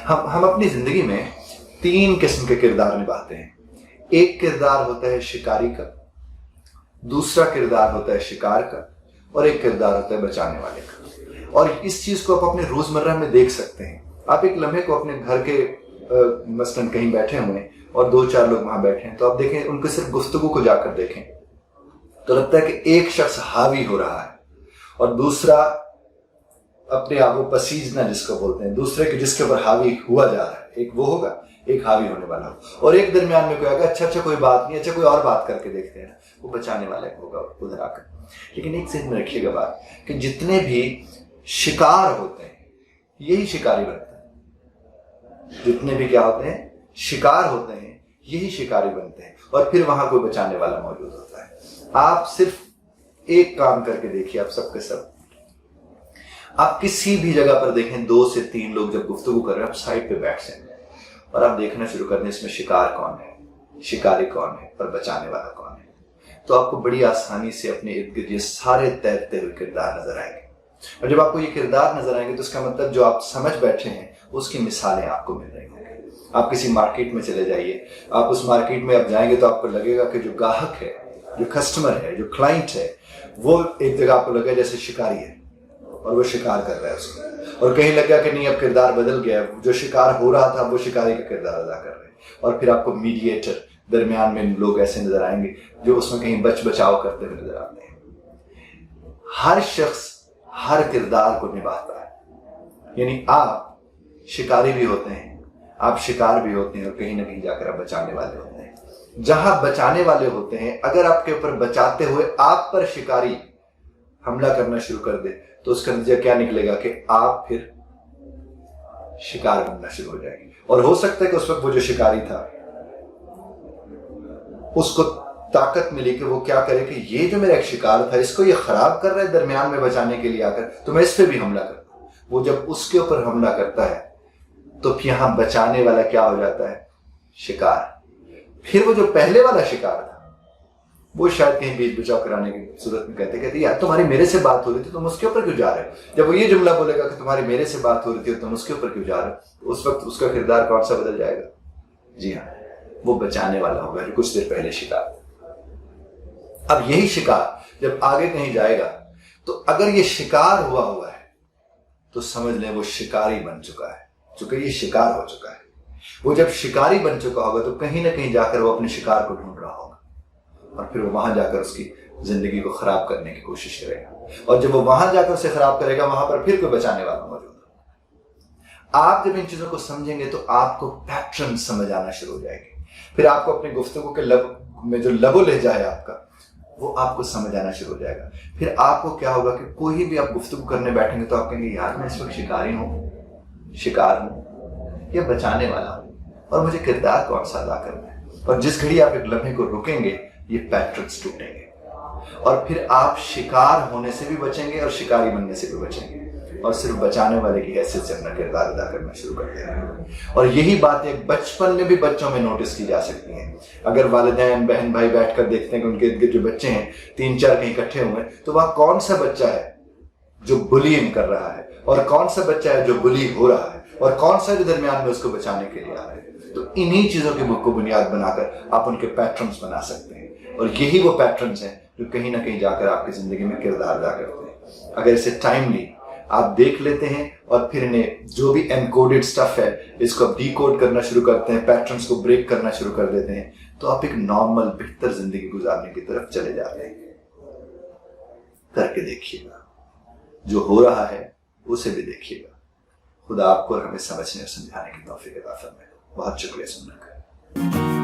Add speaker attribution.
Speaker 1: हम अपनी जिंदगी में 3 किस्म के किरदार निभाते हैं। एक किरदार होता है शिकारी का, दूसरा किरदार होता है शिकार का, और एक किरदार होता है बचाने वाले का। और इस चीज को आप अपने रोजमर्रा में देख सकते हैं। आप एक लम्हे को अपने घर के मसलन कहीं बैठे हुए हैं और 2-4 लोग वहां बैठे हैं, तो आप देखें उनके सिर्फ गुफ्तगू को जाकर देखें तो लगता है कि एक शख्स हावी हो रहा है और दूसरा अपने आप को पसीजना जिसको बोलते हैं, दूसरे के जिसके ऊपर हावी हुआ जा रहा है, एक वो होगा, एक हावी होने वाला होगा। और एक दरमियान में कोई आएगा, अच्छा कोई बात नहीं, अच्छा कोई और बात करके देखते हैं, वो बचाने वाला होगा उधर आकर। लेकिन एक चीज में रखिएगा बात कि जितने भी शिकार होते हैं यही शिकारी बनते हैं। जितने भी क्या होते हैं, शिकार होते हैं, यही शिकारी बनते हैं। और फिर वहां कोई बचाने वाला मौजूद होता है। आप सिर्फ एक काम करके देखिए, आप सबके सब, आप किसी भी जगह पर देखें 2 से 3 लोग जब गुफ्तगू कर रहे हैं, आप साइड पे बैठ जाएं और आप देखना शुरू कर दें इसमें शिकार कौन है, शिकारी कौन है और बचाने वाला कौन है। तो आपको बड़ी आसानी से अपने इर्द गिर्द ये सारे तैरते हुए किरदार नजर आएंगे। और जब आपको ये किरदार नजर आएंगे तो इसका मतलब जो आप समझ बैठे हैं उसकी मिसालें आपको मिल रही होंगी। आप किसी मार्केट में चले जाइए, आप उस मार्केट में आप जाएंगे तो आपको लगेगा कि जो ग्राहक है, जो कस्टमर है, जो क्लाइंट है, वो एक जगह आपको लगेगा जैसे शिकारी है और वो शिकार कर रहा है उसको। और कहीं लगा कि नहीं, अब किरदार बदल गया, जो शिकार हो रहा था वो शिकारी का किरदार अदा कर रहे हैं। और फिर आपको मीडिएटर, दरमियान में लोग ऐसे नजर आएंगे जो उसमें कहीं बचाव करते हुए नजर आते हैं। हर शख्स हर किरदार को निभाता है। यानी आप शिकारी भी होते हैं, आप शिकार भी होते हैं, और कहीं ना कहीं जाकर आप बचाने वाले होते हैं। जहां बचाने वाले होते हैं, अगर आपके ऊपर बचाते हुए आप पर शिकारी हमला करना शुरू कर दे तो उसका नतीजा क्या निकलेगा कि आप फिर शिकार बनना शुरू हो जाएंगे। और हो सकता है कि उस वक्त वो जो शिकारी था उसको ताकत मिली कि वो क्या करे कि ये जो मेरा एक शिकार था, इसको ये खराब कर रहा है दरमियान में बचाने के लिए आकर, तो मैं इस पे भी हमला करता हूं। वो जब उसके ऊपर हमला करता है तो फिर यहां बचाने वाला क्या हो जाता है, शिकार। फिर वो जो पहले वाला शिकार था वो शायद कहीं बीच बचाव कराने की सूरत में कहते यार तुम्हारी मेरे से बात हो रही थी, तुम उसके ऊपर क्यों जा रहे हो। जब वो ये जुमला बोलेगा कि तुम्हारी मेरे से बात हो रही थी, तुम उसके ऊपर क्यों जा रहे हो, तो उस वक्त उसका किरदार कौन सा बदल जाएगा। जी हाँ, वो बचाने वाला होगा जो कुछ देर पहले शिकार। अब यही शिकार जब आगे कहीं जाएगा तो अगर ये शिकार हुआ है तो समझ लें वो शिकारी बन चुका है, चूंकि ये शिकार हो चुका है। वो जब शिकारी बन चुका होगा तो कहीं ना कहीं जाकर वो अपने शिकार को ढूंढ रहा होगा और फिर वो वहां जाकर उसकी जिंदगी को खराब करने की कोशिश करेगा। और जब वो वहां जाकर उसे खराब करेगा, वहां पर फिर कोई बचाने वाला मौजूद होगा। आप जब इन चीजों को समझेंगे तो आपको पैटर्न समझ आना शुरू हो जाएंगे। फिर आपको अपने गुफ्तगू के लब में जो लबो लहजा है आपका, वो आपको समझ आना शुरू हो जाएगा। फिर आपको क्या होगा कि कोई भी आप गुफ्तगू करने बैठेंगे तो आप कहेंगे यार मैं इस वक्त शिकारी हूं, शिकार हूं या बचाने वाला हूं, और मुझे किरदार कौन सा अदा करना है। और जिस घड़ी आप एक लम्हे को रुकेंगे ये पैटर्न्स टूटेंगे और फिर आप शिकार होने से भी बचेंगे और शिकारी बनने से भी बचेंगे और सिर्फ बचाने वाले की हैसियत से अपना किरदार अदा करना शुरू कर देंगे। और यही बातें बचपन में भी बच्चों में नोटिस की जा सकती हैं। अगर वालिदैन बहन भाई बैठकर देखते हैं कि उनके इर्द गिर्द जो बच्चे हैं 3-4 कहीं इकट्ठे हुए, तो वहां कौन सा बच्चा है जो बुलिंग कर रहा है और कौन सा बच्चा है जो बुली हो रहा है और कौन सा जो दरमियान में उसको बचाने के लिए आ रहा है। तो इन्हीं चीजों की बुक को बुनियाद बनाकर आप उनके पैटर्न्स बना सकते हैं। और यही वो पैटर्न्स हैं जो कहीं ना कहीं जाकर आपकी जिंदगी में किरदार अदा करते हैं। अगर इसे टाइमली आप देख लेते हैं और फिर इन्हें जो भी एनकोडेड स्टफ है इसको आप डीकोड करना शुरू करते हैं, पैटर्न्स को ब्रेक करना शुरू कर देते हैं, तो आप एक नॉर्मल बेहतर जिंदगी गुजारने की तरफ चले जाते हैं। करके देखिएगा, जो हो रहा है उसे भी देखिएगा। खुदा आपको और हमें समझने और समझाने की तौफीक अता फरमाए। बहुत शुक्रिया सुनने का।